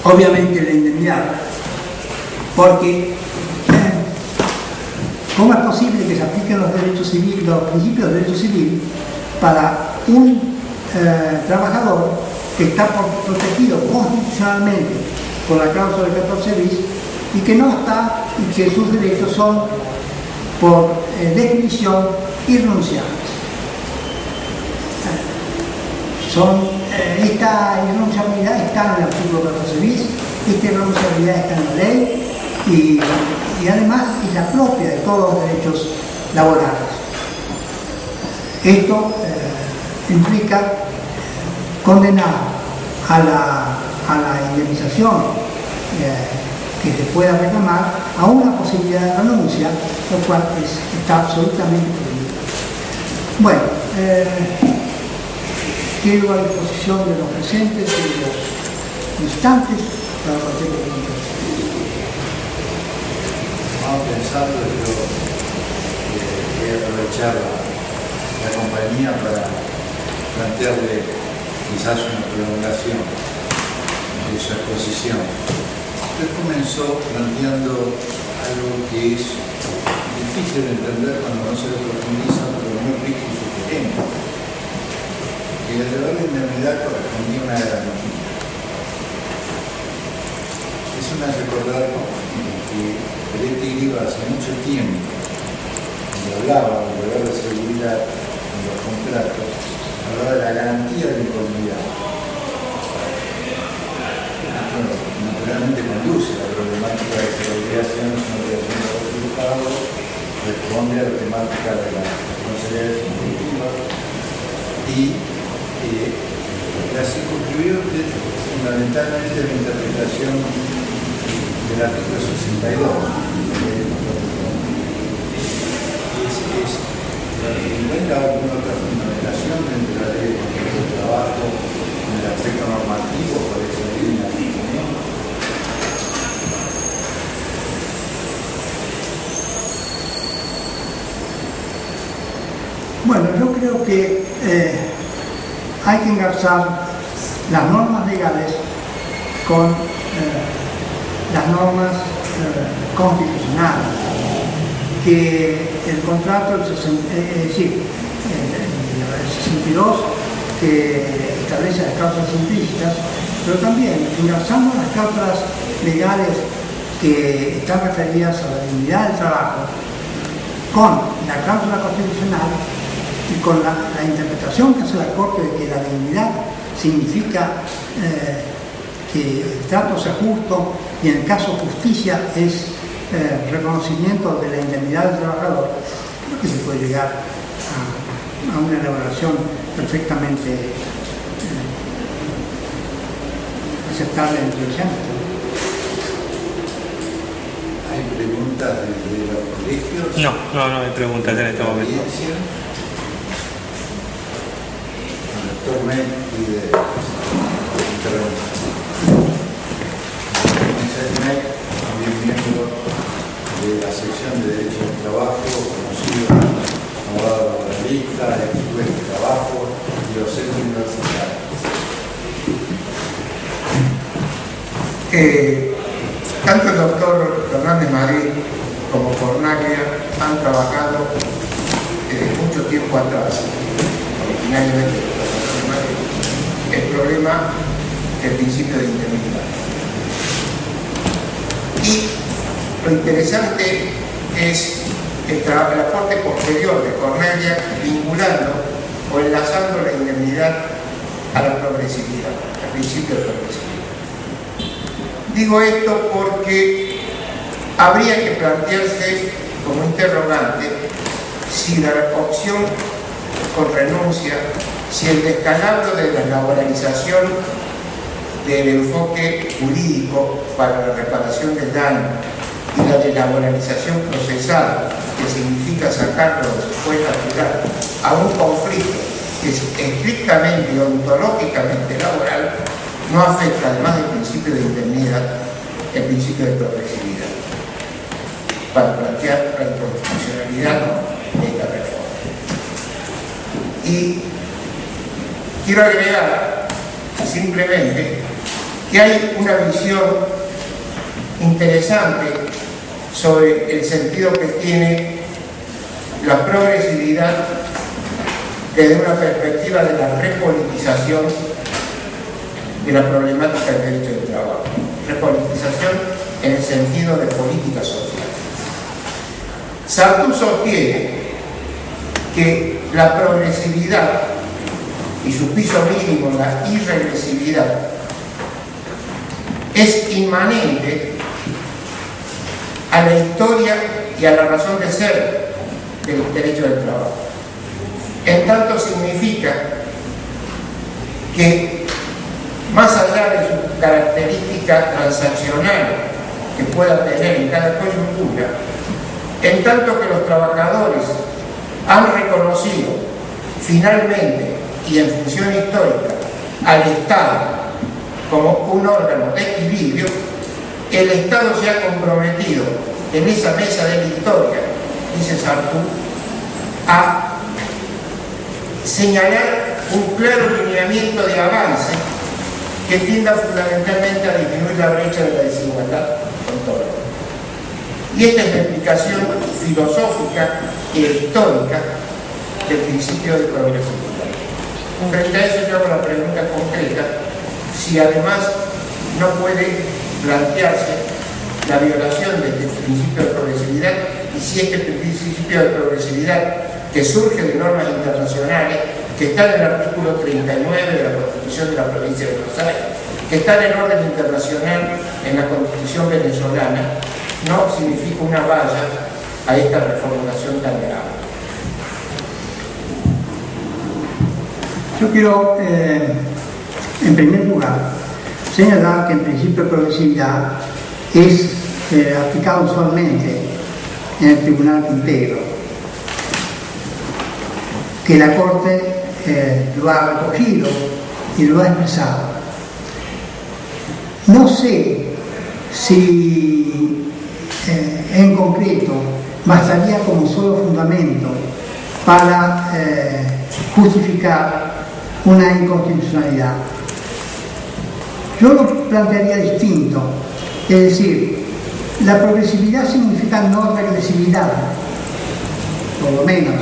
obviamente la indemnidad, porque ¿cómo es posible que se apliquen los derechos civiles, los principios de derecho civil para un trabajador que está protegido constitucionalmente por la cláusula del 14 bis y que no está, y que sus derechos son por definición irrenunciables? Esta irrenunciabilidad está en el artículo 14 bis, esta irrenunciabilidad está en la ley y además es la propia de todos los derechos laborales. Esto implica condenar a la indemnización que se pueda reclamar a una posibilidad de renuncia, lo cual está absolutamente prohibido. Bueno, quedo a disposición de los presentes y de los instantes para cualquier pregunta. Vamos pensando, yo voy a aprovechar la compañía para plantearle quizás una prolongación de su exposición. Usted comenzó planteando algo que es difícil de entender cuando no se profundiza, pero muy rico y sugerente, que el deber de indemnidad correspondía a una garantía. Eso me hace recordar que Peretti Griva hace mucho tiempo, cuando hablaba del deber de seguridad en los contratos, hablaba de la garantía de impunidad. Esto naturalmente conduce a la problemática de que la obligación es una obligación de resultado, responde a la temática de la responsabilidad definitiva y la circunscribió fundamentalmente la interpretación del artículo 62. ¿Encuentra alguna otra fundamentación dentro de la ley de contratos de trabajo en el aspecto normativo para esa línea de opinión? Bueno, yo creo que hay que engarzar las normas legales con las normas constitucionales, que el contrato, el 62, que establece las cláusulas implícitas, pero también engarzando las cláusulas legales que están referidas a la dignidad del trabajo con la cláusula constitucional y con la interpretación que hace la Corte de que la dignidad significa que el trato sea justo y en el caso justicia es reconocimiento de la indemnidad del trabajador, creo que se puede llegar a una elaboración perfectamente aceptable entre los ámbitos. ¿Hay preguntas de los colegios? No hay preguntas en este momento. El doctor May pide intervención. También miembro de la sección de Derecho del Trabajo, conocido como abogado laboralista, ex juez de trabajo y docente universitario. Tanto el doctor Fernández Madrid como Cornaglia han trabajado desde mucho tiempo atrás, originariamente el problema del principio de indemnidad. Y lo interesante es el aporte posterior de Cornaglia vinculando o enlazando la indemnidad a la progresividad, al principio de progresividad. Digo esto porque habría que plantearse como interrogante si la opción con renuncia, si el descalabro de la laboralización del enfoque jurídico para la reparación del daño y la de laboralización procesal, que significa sacarlo de su fuente natural a un conflicto que es estrictamente y ontológicamente laboral, no afecta, además del principio de indemnidad, el principio de progresividad, para plantear la inconstitucionalidad de esta reforma. Y quiero agregar simplemente que hay una visión interesante sobre el sentido que tiene la progresividad desde una perspectiva de la repolitización de la problemática del derecho del trabajo. Repolitización en el sentido de política social. Sartre sostiene que la progresividad y su piso mínimo, la irregresividad, es inmanente a la historia y a la razón de ser del derecho del trabajo. En tanto significa que, más allá de su característica transaccional que pueda tener en cada coyuntura, en tanto que los trabajadores han reconocido finalmente y en función histórica al Estado como un órgano de equilibrio, el Estado se ha comprometido en esa mesa de la historia, dice Sartre, a señalar un claro lineamiento de avance que tienda fundamentalmente a disminuir la brecha de la desigualdad con todo. Y esta es la explicación filosófica e histórica del principio de progresividad. Frente a eso yo hago la pregunta concreta, si además no puede plantearse la violación de este principio de progresividad y si este principio de progresividad que surge de normas internacionales, que está en el artículo 39 de la Constitución de la Provincia de Buenos Aires, que está en el orden internacional en la Constitución venezolana, no significa una valla a esta reformulación tan grave. Yo quiero, en primer lugar, señalar que el principio de progresividad es aplicado usualmente en el Tribunal Quintero, que la Corte lo ha recogido y lo ha expresado. No sé si en concreto bastaría como solo fundamento para justificar una inconstitucionalidad. Yo lo plantearía distinto, es decir, la progresividad significa no regresividad, por lo menos.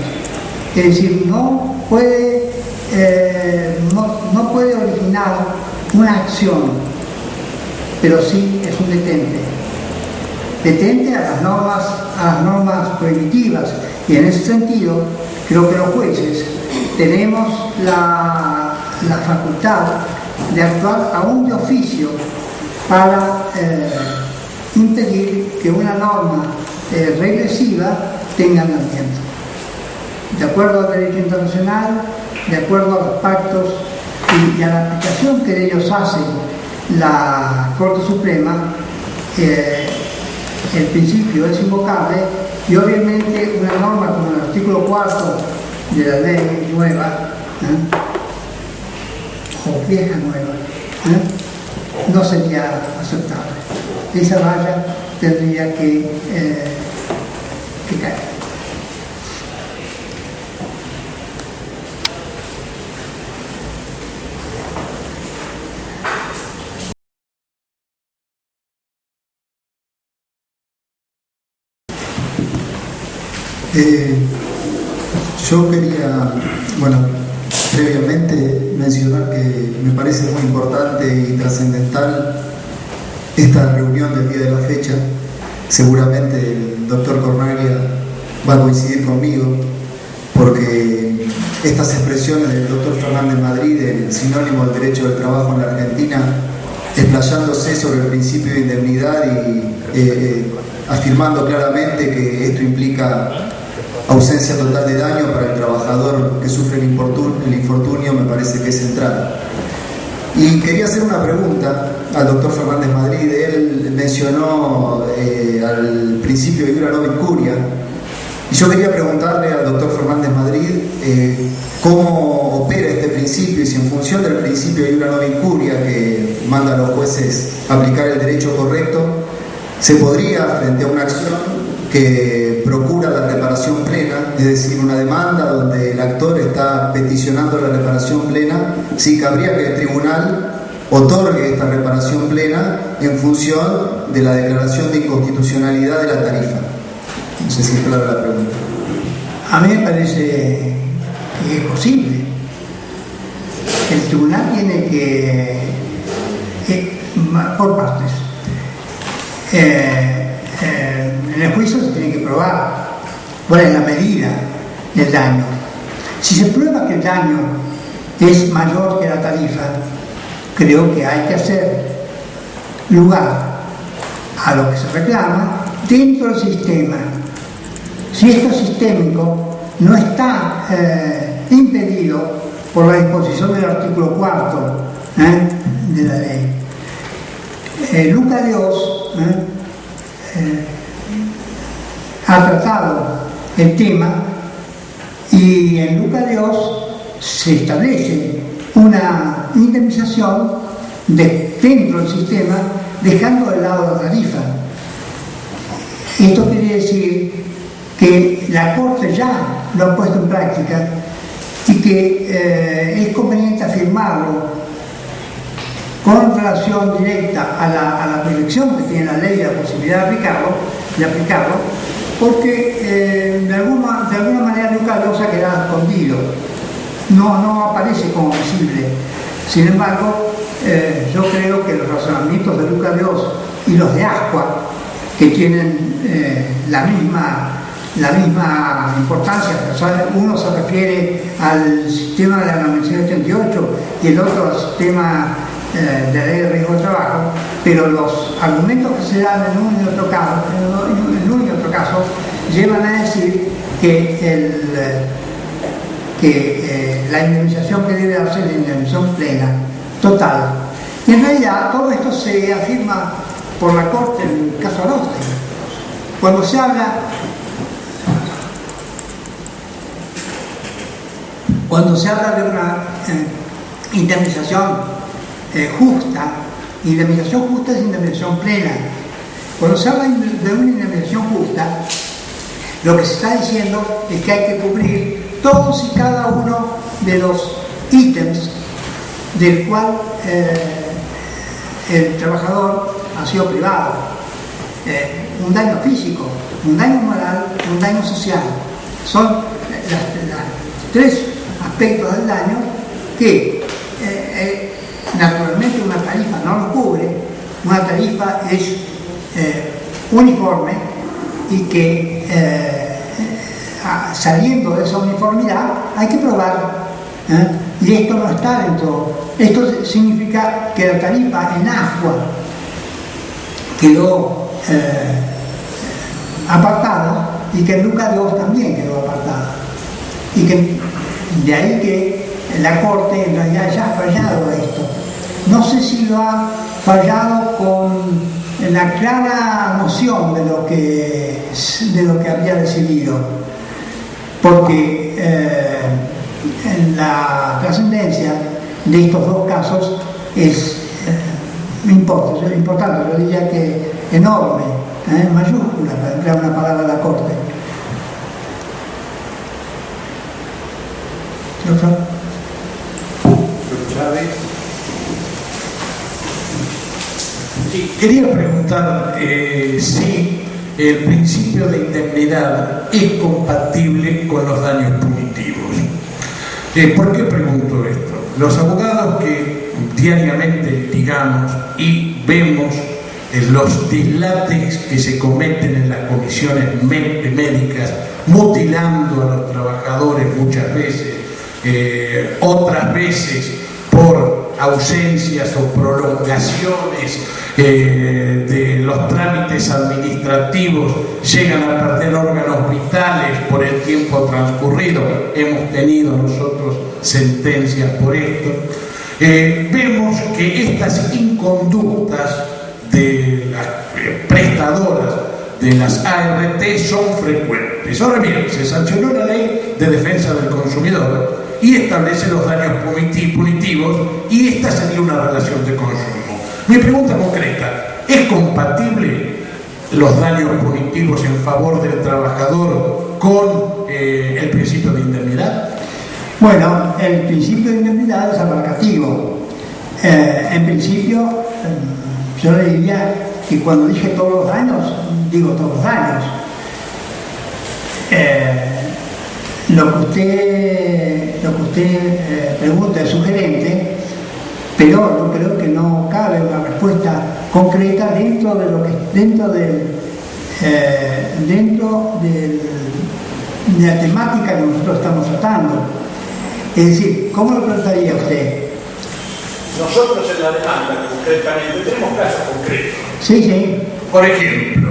Es decir, no puede originar una acción, pero sí es un detente a las normas prohibitivas, y en ese sentido creo que los jueces tenemos la facultad de actuar aún de oficio para impedir que una norma regresiva tenga andamiento. De acuerdo al derecho internacional, de acuerdo a los pactos y a la aplicación que de ellos hace la Corte Suprema, el principio es invocable, y obviamente una norma como el artículo 4 de la ley nueva, o vieja nueva, no sería aceptable. Esa valla tendría que caer. Yo quería, previamente mencionar que me parece muy importante y trascendental esta reunión del día de la fecha. Seguramente el doctor Cornaglia va a coincidir conmigo, porque estas expresiones del doctor Fernández Madrid, el sinónimo del derecho del trabajo en la Argentina, explayándose sobre el principio de indemnidad y afirmando claramente que esto implica ausencia total de daño para el trabajador que sufre el infortunio, me parece que es central. Y quería hacer una pregunta al doctor Fernández Madrid. Él mencionó al principio de iura non incuria, y yo quería preguntarle al doctor Fernández Madrid cómo opera este principio, y si en función del principio de iura non incuria, que manda a los jueces aplicar el derecho correcto, se podría, frente a una acción que procura la reparación plena, es decir, una demanda donde el actor está peticionando la reparación plena, sí cabría que el tribunal otorgue esta reparación plena en función de la declaración de inconstitucionalidad de la tarifa. No sé si es clara la pregunta. A mí me parece que es posible. El tribunal tiene que por partes. En el juicio se tiene que probar cuál es la medida del daño. Si se prueba que el daño es mayor que la tarifa, creo que hay que hacer lugar a lo que se reclama dentro del sistema. Si esto es sistémico, no está impedido por la disposición del artículo 4 de la ley. Luca Dios ha tratado el tema y en Luca Dios se establece una indemnización dentro del sistema, dejando de lado la tarifa. Esto quiere decir que la Corte ya lo ha puesto en práctica y que es conveniente afirmarlo con relación directa a la proyección que tiene la ley y la posibilidad de aplicarlo, porque de alguna manera Luca Dios ha quedado escondido, no aparece como visible. Sin embargo, yo creo que los razonamientos de Luca Dios y los de Ascua, que tienen la misma importancia, uno se refiere al sistema de la 1988 y el otro al sistema de la ley de riesgo de trabajo, pero los argumentos que se dan en uno y otro caso llevan a decir que la indemnización que debe darse es la indemnización plena, total. Y en realidad todo esto se afirma por la Corte en el caso Aroste. Cuando se habla de una indemnización justa, indemnización justa es indemnización plena. Cuando se habla de una indemnización justa, lo que se está diciendo es que hay que cubrir todos y cada uno de los ítems del cual el trabajador ha sido privado. Un daño físico, un daño moral, un daño social. Son las tres aspectos del daño que naturalmente una tarifa no lo cubre. Una tarifa es uniforme y que saliendo de esa uniformidad hay que probar, y esto no está dentro. Esto significa que la tarifa en Ascua quedó apartada y que en Luca Dios también quedó apartada, y que de ahí que la Corte en realidad ya ha fallado esto. No sé si lo ha fallado con la clara noción de lo que había decidido, porque en la trascendencia de estos dos casos es importante, yo diría que enorme, mayúscula, para emplear una palabra de la Corte. Chávez. Sí, quería preguntar si el principio de indemnidad es compatible con los daños punitivos. ¿Por qué pregunto esto? Los abogados que diariamente litigamos y vemos los dislates que se cometen en las comisiones médicas, mutilando a los trabajadores muchas veces, otras veces por ausencias o prolongaciones de los trámites administrativos, llegan a perder órganos vitales por el tiempo transcurrido. Hemos tenido nosotros sentencias por esto. Vemos que estas inconductas de las prestadoras de las ART son frecuentes. Ahora bien, se sancionó la ley de defensa del consumidor y establece los daños punitivos, y esta sería una relación de consumo. Mi pregunta concreta: ¿es compatible los daños punitivos en favor del trabajador con el principio de indemnidad? Bueno, el principio de indemnidad es abarcativo. En principio, yo le diría que cuando dije todos los años, digo todos los años. Lo que usted pregunta es sugerente, pero yo creo que no cabe una respuesta concreta dentro de la temática que nosotros estamos tratando. Es decir, ¿cómo lo trataría usted? Nosotros en la demanda, concretamente, tenemos casos concretos. Sí, sí. Por ejemplo,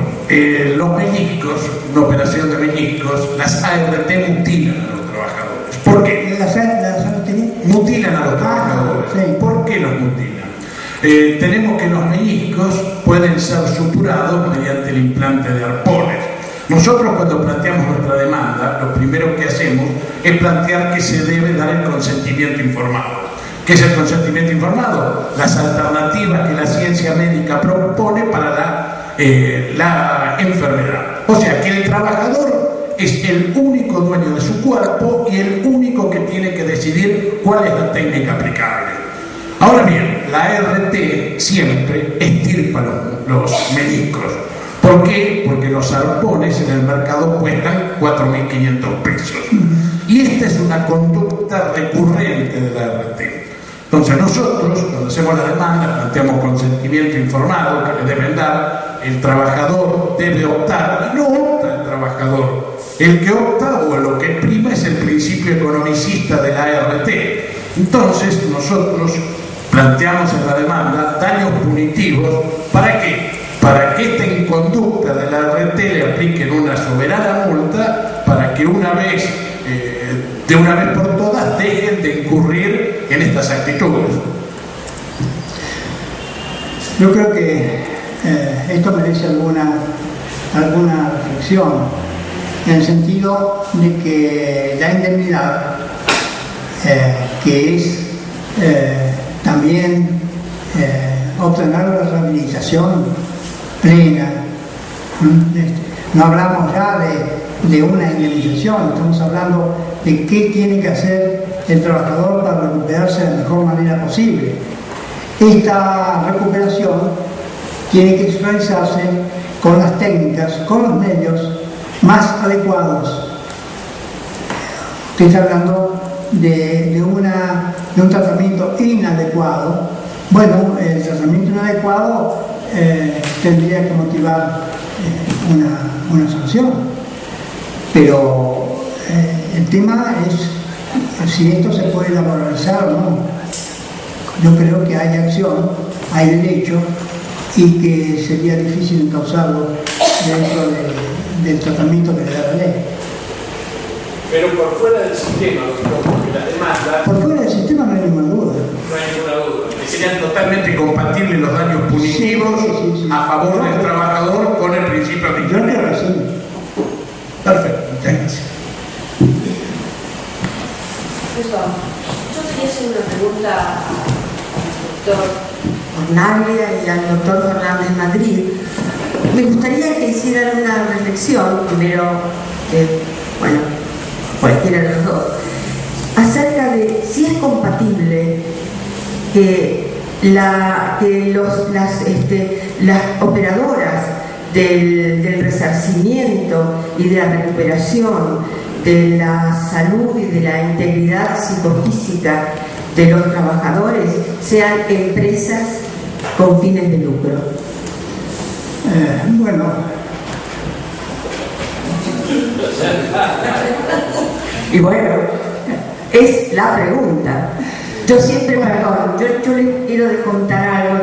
los meniscos, una operación de meniscos, las ART mutilan a los trabajadores. ¿Por qué? ¿Las ART? Mutilan a los trabajadores. Sí. ¿Por qué los mutilan? Tenemos que los meniscos pueden ser suturados mediante el implante de arpones. Nosotros cuando planteamos nuestra demanda, lo primero que hacemos es plantear que se debe dar el consentimiento informado. ¿Qué es el consentimiento informado? Las alternativas que la ciencia médica propone para la enfermedad. O sea, que el trabajador es el único dueño de su cuerpo y el único que tiene que decidir cuál es la técnica aplicable. Ahora bien, la ART siempre extirpa los meniscos. ¿Por qué? Porque los arpones en el mercado cuestan 4.500 pesos. Y esta es una conducta recurrente de la ART. Entonces nosotros, cuando hacemos la demanda, planteamos consentimiento informado que le deben dar, el trabajador debe optar, y no opta el trabajador. El que opta o lo que prima es el principio economicista de la ART. Entonces nosotros planteamos en la demanda daños punitivos. ¿Para qué? Para que esta inconducta de la ART le apliquen una soberana multa para que de una vez por todas dejen de incurrir en estas actitudes. Yo creo que esto merece alguna reflexión, en el sentido de que la indemnidad, que es también obtener la rehabilitación plena, no hablamos ya de una indemnización, estamos hablando de qué tiene que hacer el trabajador para recuperarse de la mejor manera posible. Esta recuperación tiene que realizarse con las técnicas, con los medios más adecuados. Usted está hablando de un tratamiento inadecuado. Bueno, el tratamiento inadecuado tendría que motivar una sanción, pero el tema es si esto se puede laboralizar o no. Yo creo que hay acción, hay derecho, y que sería difícil encauzarlo dentro del tratamiento que le da la ley. Pero por fuera del sistema, porque la demanda... Por fuera del sistema no hay ninguna duda. No hay ninguna duda. Que serían totalmente compatibles los daños punitivos sí. a favor del trabajador con el principio de Yo creo que sí. Perfecto, muchas gracias. Yo quería hacer una pregunta al doctor Cornaglia y al doctor Fernández Madrid. Me gustaría que hicieran una reflexión, primero, bueno, cualquiera de los dos, acerca de si es compatible que las operadoras del resarcimiento y de la recuperación de la salud y de la integridad psicofísica de los trabajadores sean empresas con fines de lucro. Bueno, y bueno, es la pregunta. Yo siempre, perdón, yo les quiero contar algo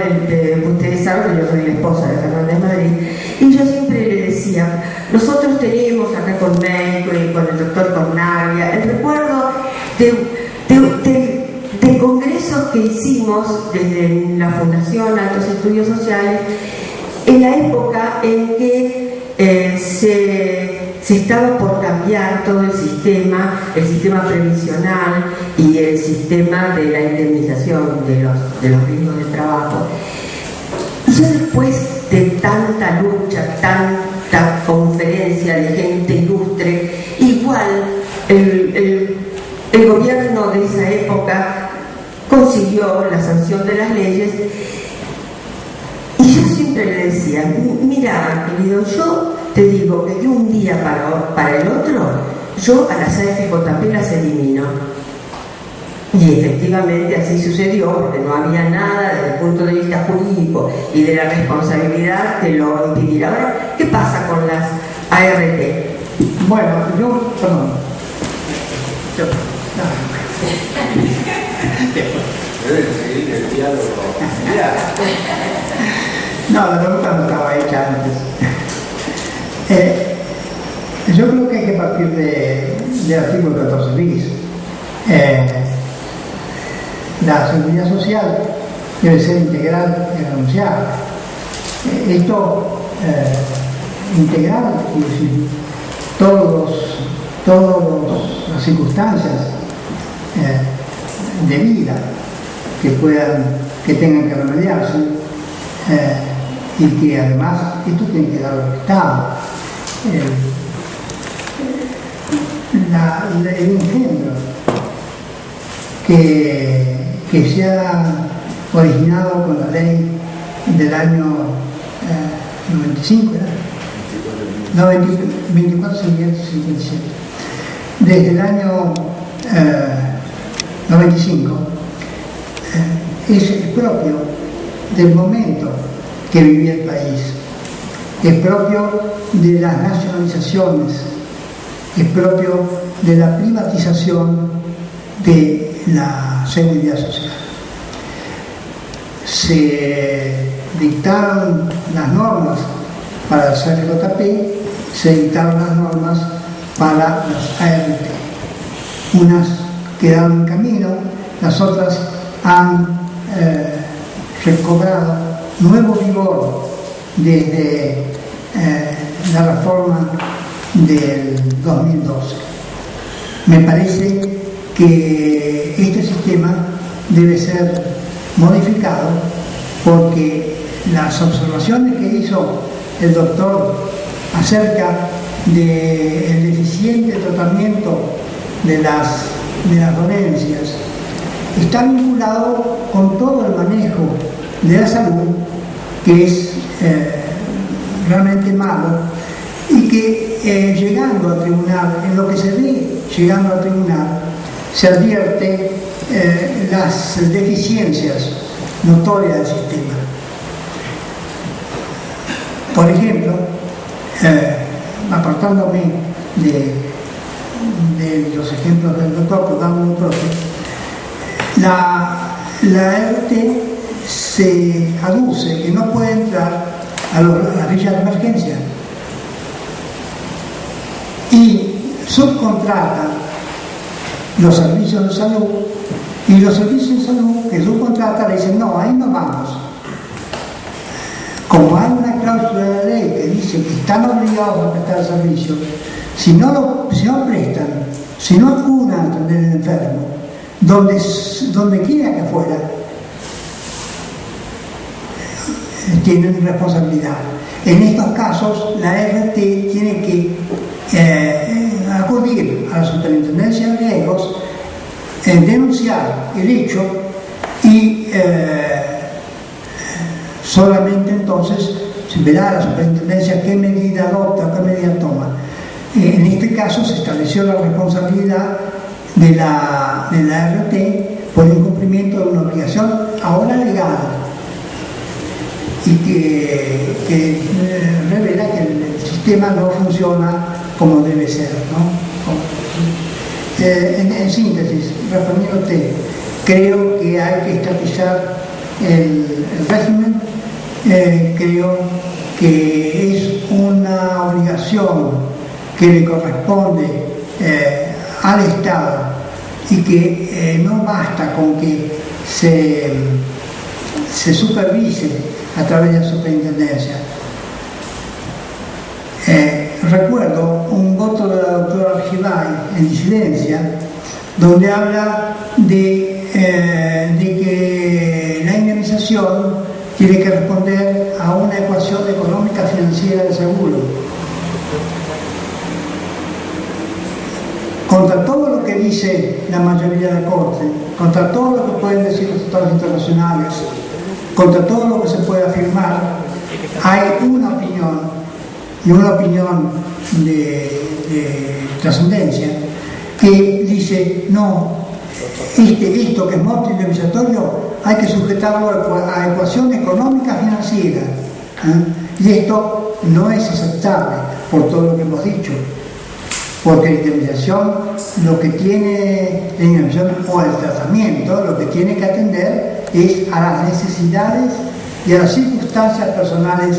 ustedes saben que yo soy la esposa de Fernández Madrid, y yo siempre le decía, nosotros teníamos acá con México y con el doctor Cornaglia el recuerdo de congresos que hicimos desde la Fundación Altos Estudios Sociales en la época en que se estaba por cambiar todo el sistema previsional y el sistema de la indemnización de los riesgos de trabajo. Y yo después de tanta lucha, tanta conferencia de gente ilustre, igual el gobierno de esa época consiguió la sanción de las leyes. Y yo siempre le decía, mira, querido, yo te digo que de un día para el otro, yo a las AFJP las elimino. Y efectivamente así sucedió, porque no había nada desde el punto de vista jurídico y de la responsabilidad que lo impidiera. Ahora, ¿qué pasa con las ART? Bueno, perdón. Deben seguir el diálogo familiar. No, la pregunta no estaba hecha antes. Yo creo que hay que partir del artículo 14 bis. La seguridad social debe ser integral y renunciable. Esto integral, es decir, todas las circunstancias de vida que tengan que remediarse, y que además esto tiene que dar el Estado. El engendro que se ha originado con la ley del año 95, ¿era? 2457. Desde el año 95 es propio del momento que vivía el país, es propio de las nacionalizaciones, es propio de la privatización de la seguridad social. Se dictaron las normas para el CFJP, se dictaron las normas para las ART. Unas quedaron en camino, las otras han recobrado nuevo vigor desde la reforma del 2012. Me parece que este sistema debe ser modificado porque las observaciones que hizo el doctor acerca del deficiente tratamiento de las dolencias está vinculado con todo el manejo de la salud, que es realmente malo, y que llegando al tribunal, en lo que se ve llegando al tribunal, se advierte las deficiencias notorias del sistema. Por ejemplo, apartándome de los ejemplos del doctor, pero dando un propio, la ART se aduce que no puede entrar a las villas de emergencia y subcontrata los servicios de salud, y los servicios de salud que subcontrata le dicen no, ahí no vamos. Como hay una cláusula de la ley que dice que están obligados a prestar el servicio, si no prestan, si no acuden a atender al enfermo, donde quiera que fuera, tienen responsabilidad. En estos casos, la ART tiene que acudir a la Superintendencia de Riesgos, denunciar el hecho y solamente entonces se verá a la Superintendencia qué medida adopta, qué medida toma. En este caso se estableció la responsabilidad de la ART por el incumplimiento de una obligación ahora legal y que revela que el sistema no funciona como debe ser, ¿no? En síntesis, respondiéndote, creo que hay que estatizar el régimen, creo que es una obligación que le corresponde al Estado y que no basta con que se supervise a través de la superintendencia. Recuerdo un voto de la doctora Argibay en disidencia, donde habla de que la indemnización tiene que responder a una ecuación económica financiera del seguro. contra todo lo que dice la mayoría de la Corte, contra todo lo que pueden decir los tratados internacionales, contra todo lo que se puede afirmar, hay una opinión, y una opinión de trascendencia, que dice, no, esto que es morte indemnizatorio hay que sujetarlo a ecuación económica financiera, y esto no es aceptable por todo lo que hemos dicho, porque la indemnización, lo que tiene la indemnización o el tratamiento, lo que tiene que atender es a las necesidades y a las circunstancias personales